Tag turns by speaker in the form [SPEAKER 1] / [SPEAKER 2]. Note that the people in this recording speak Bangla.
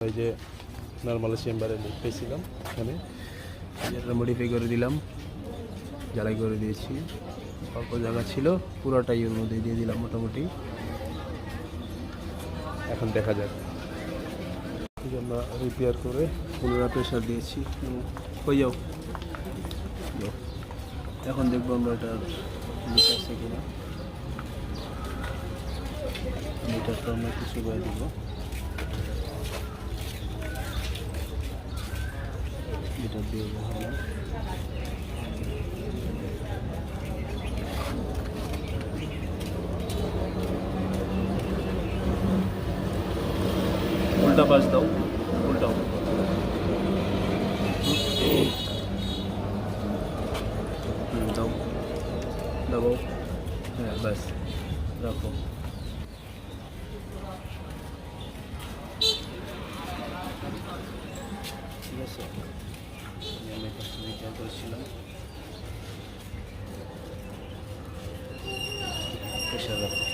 [SPEAKER 1] ওই যে নর্মাল চেম্বারে পেয়েছিলাম, এখানে মডিফাই করে দিলাম, জ্বালাই করে দিয়েছি। অল্প জায়গা ছিল, পুরোটাই ওর মধ্যে দিয়ে দিলাম মোটামুটি। এখন দেখা যাক, আমরা রিপেয়ার করে পুনরায় প্রেশার দিয়েছি। হয়ে যাও, এখন দেখবো আমরা এটার লিক আছে কিনা। মিটারটা আমরা কিছু করে দিব, মিটার দিয়ে দেওয়া উল্টা পাশ দাও, উল্টাও। দাও, দাও, হ্যাঁ ব্যাস, রাখো। ঠিক আছে, আমি এটা করেছিলাম। প্রেশার রাখো।